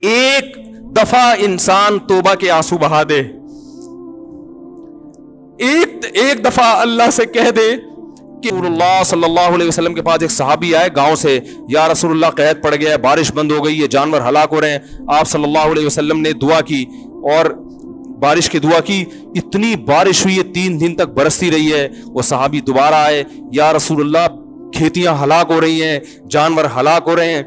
ایک دفعہ انسان توبہ کے آنسو بہا دے, ایک دفعہ اللہ سے کہہ دے کہ رسول اللہ صلی اللہ علیہ وسلم کے پاس ایک صحابی آئے گاؤں سے, یا رسول اللہ قحط پڑ گیا ہے, بارش بند ہو گئی ہے, جانور ہلاک ہو رہے ہیں. آپ صلی اللہ علیہ وسلم نے دعا کی اور بارش کی دعا کی, اتنی بارش ہوئی ہے 3 دن تک برستی رہی ہے. وہ صحابی دوبارہ آئے, یا رسول اللہ کھیتیاں ہلاک ہو رہی ہیں, جانور ہلاک ہو رہے ہیں.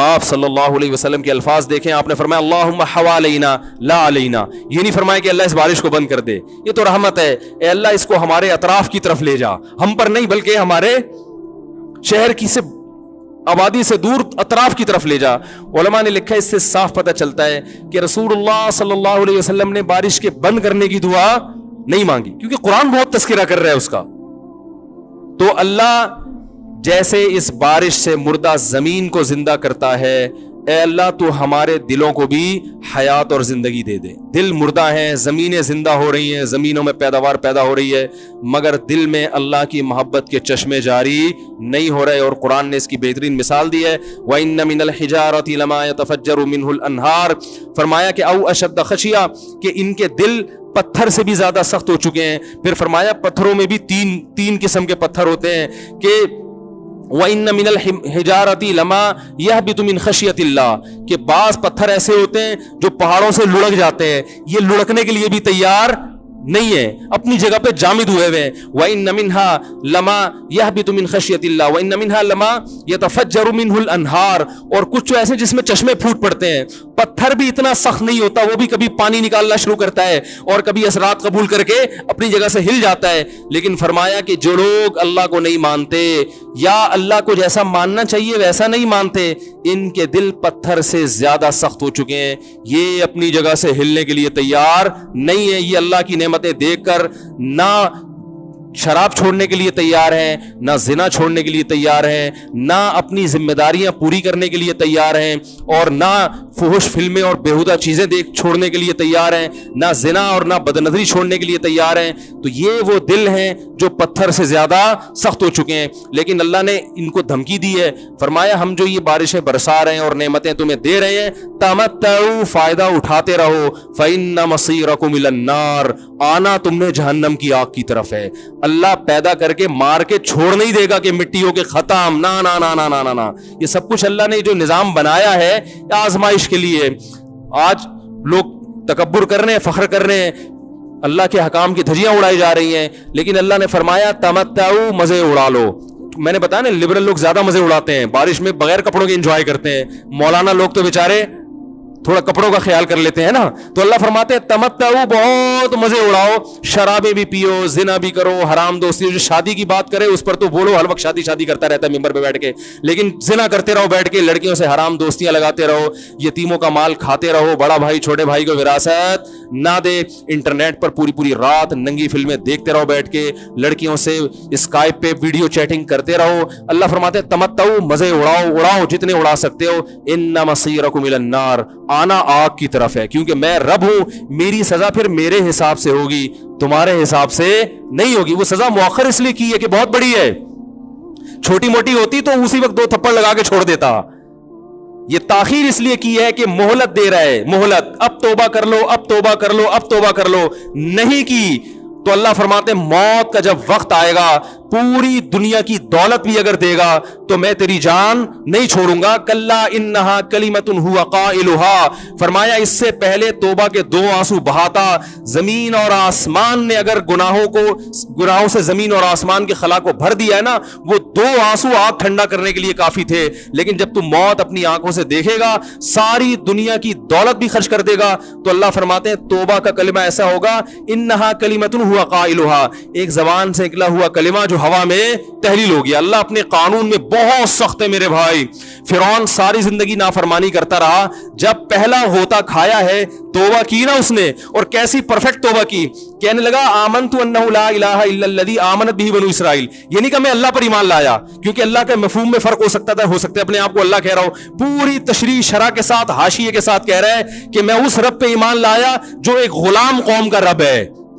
آپ صلی اللہ علیہ وسلم کے الفاظ دیکھیں, آپ نے فرمایا اللہم حوالینا لا علینا. یہ نہیں فرمایا کہ اللہ اس بارش کو بند کر دے, یہ تو رحمت ہے, اے اللہ اس کو ہمارے اطراف کی طرف لے جا, ہم پر نہیں بلکہ ہمارے شہر کی سے آبادی سے دور اطراف کی طرف لے جا. علماء نے لکھا اس سے صاف پتہ چلتا ہے کہ رسول اللہ صلی اللہ علیہ وسلم نے بارش کے بند کرنے کی دعا نہیں مانگی, کیونکہ قرآن بہت تذکرہ کر رہا ہے اس کا. تو اللہ جیسے اس بارش سے مردہ زمین کو زندہ کرتا ہے, اے اللہ تو ہمارے دلوں کو بھی حیات اور زندگی دے دے. دل مردہ ہیں, زمینیں زندہ ہو رہی ہیں, زمینوں میں پیداوار پیدا ہو رہی ہے, مگر دل میں اللہ کی محبت کے چشمے جاری نہیں ہو رہے. اور قرآن نے اس کی بہترین مثال دی ہے, وَإِنَّ مِنَ الْحِجَارَةِ لَمَا يَتَفَجَّرُ مِنْهُ الْأَنْهَارُ. فرمایا کہ او اشد خشیہ, کہ ان کے دل پتھر سے بھی زیادہ سخت ہو چکے ہیں. پھر فرمایا پتھروں میں بھی تین قسم کے پتھر ہوتے ہیں کہ وَإِنَّ مِنَ الْحِجَارَةِ لَمَا يَهْبِطُ مِنْ خَشْيَةِ اللَّهِ, کہ بعض پتھر ایسے ہوتے ہیں جو پہاڑوں سے لڑک جاتے ہیں, یہ لڑکنے کے لیے بھی تیار نہیں ہے, اپنی جگہ پہ جامد ہوئے ہوئے. وَإِنَّ مِنْهَا لَمَا يَهْبِطُ مِنْ خَشْيَةِ اللَّهِ وَإِنَّ مِنْهَا لَمَا يَتَفَجَّرُ مِنْهُ الْأَنْهَارُ. اور کچھ ایسے جس میں چشمے پھوٹ پڑتے ہیں. پتھر بھی اتنا سخت نہیں ہوتا, وہ بھی کبھی پانی نکالنا شروع کرتا ہے اور کبھی اثرات قبول کر کے اپنی جگہ سے ہل جاتا ہے. لیکن فرمایا کہ جو لوگ اللہ کو نہیں مانتے یا اللہ کو جیسا ماننا چاہیے ویسا نہیں مانتے, ان کے دل پتھر سے زیادہ سخت ہو چکے ہیں, یہ اپنی جگہ سے ہلنے کے لیے تیار نہیں ہے. یہ اللہ کی نعمتیں دیکھ کر نہ شراب چھوڑنے کے لیے تیار ہیں, نہ زنا چھوڑنے کے لیے تیار ہیں, نہ اپنی ذمہ داریاں پوری کرنے کے لیے تیار ہیں, اور نہ فحش فلمیں اور بیہودہ چیزیں چھوڑنے کے لیے تیار ہیں, نہ زنا اور نہ بدنظری چھوڑنے کے لیے تیار ہیں. تو یہ وہ دل ہیں جو پتھر سے زیادہ سخت ہو چکے ہیں. لیکن اللہ نے ان کو دھمکی دی ہے, فرمایا ہم جو یہ بارشیں برسا رہے ہیں اور نعمتیں تمہیں دے رہے ہیں, تمتعوا, فائدہ اٹھاتے رہو, فإن مصيركم إلى النار, آنا تم نے جہنم کی آگ کی طرف ہے. اللہ پیدا کر کے مار کے چھوڑ نہیں دے گا کہ مٹی ہو کے ختم, نا نا نا نا نا نا. یہ سب کچھ اللہ نے جو نظام بنایا ہے آزمائش کے لیے. آج لوگ تکبر کر رہے ہیں, فخر کر رہے ہیں, اللہ کے حکام کی دھجیاں اڑائی جا رہی ہیں, لیکن اللہ نے فرمایا تمتعوا, مزے اڑا لو. میں نے بتایا نا لبرل لوگ زیادہ مزے اڑاتے ہیں, بارش میں بغیر کپڑوں کے انجوائے کرتے ہیں. مولانا لوگ تو بیچارے تھوڑا کپڑوں کا خیال کر لیتے ہیں نا. تو اللہ فرماتے ہیں تمتعوا, بہت مزے اڑاؤ, شرابیں بھی پیو, زنا بھی کرو, حرام دوستی. جو شادی کی بات کرے اس پر تو بولو, ہر وقت شادی شادی کرتا رہتا ہے ممبر پہ بیٹھ کے, لیکن زنا کرتے رہو بیٹھ کے, لڑکیوں سے حرام دوستیاں لگاتے رہو, یتیموں کا مال کھاتے رہو, بڑا بھائی چھوٹے بھائی کو وراثت نہ دے, انٹرنیٹ پر پوری رات ننگی فلمیں دیکھتے رہو بیٹھ کے, لڑکیوں سے اسکائپ پہ ویڈیو چیٹنگ کرتے رہو. اللہ فرماتے ہیں تمتعوا, مزے اڑاؤ جتنے اڑا سکتے ہو. ان مصیرکم الی النار, آنا آگ کی طرف ہے, کیونکہ میں رب ہوں, میری سزا پھر میرے حساب سے ہوگی, تمہارے حساب سے نہیں ہوگی. وہ سزا مؤخر اس لیے کی ہے کہ بہت بڑی ہے, چھوٹی موٹی ہوتی تو اسی وقت 2 تھپڑ لگا کے چھوڑ دیتا. یہ تاخیر اس لیے کی ہے کہ مہلت دے رہا ہے, مہلت, اب توبہ کر لو, اب توبہ کر لو, اب توبہ کر لو. نہیں کی تو اللہ فرماتے موت کا جب وقت آئے گا, پوری دنیا کی دولت بھی اگر دے گا تو میں تیری جان نہیں چھوڑوں گا. کلا انہا کلمۃ ہوا قائلھا, فرمایا اس سے پہلے توبہ کے 2 آنسو بہاتا. زمین اور آسمان نے اگر گناہوں سے زمین اور آسمان کے خلا کو بھر دیا ہے نا, وہ 2 آنسو آگ ٹھنڈا کرنے کے لیے کافی تھے. لیکن جب تو موت اپنی آنکھوں سے دیکھے گا, ساری دنیا کی دولت بھی خرچ کر دے گا, تو اللہ فرماتے ہیں توبہ کا کلمہ ایسا ہوگا, انہا کلمۃ ہوا قائلھا, ایک زبان سے نکلا ہوا کلمہ جو ہوا میں تحلیل ہو گیا. اللہ اپنے قانون میں بہت سخت ہے میرے بھائی. فرعون ساری زندگی نافرمانی کرتا رہا, جب پہلا غوطہ کھایا ہے توبہ کی نا اس نے, اور کیسی پرفیکٹ توبہ کی. کہنے لگا آمنت انہ لا الہ الا الذی آمنت بہ بنو اسرائیل, یہ نہیں کہ میں اللہ پر ایمان لایا, کیونکہ اللہ کے مفہوم میں فرق ہو سکتا ہے اپنے آپ کو اللہ کہہ رہا ہوں, پوری تشریح شرح کے ساتھ حاشیے کے ساتھ کہہ رہا ہے کہ میں اس رب پہ ایمان لایا جو ایک غلام قوم کا رب ہے.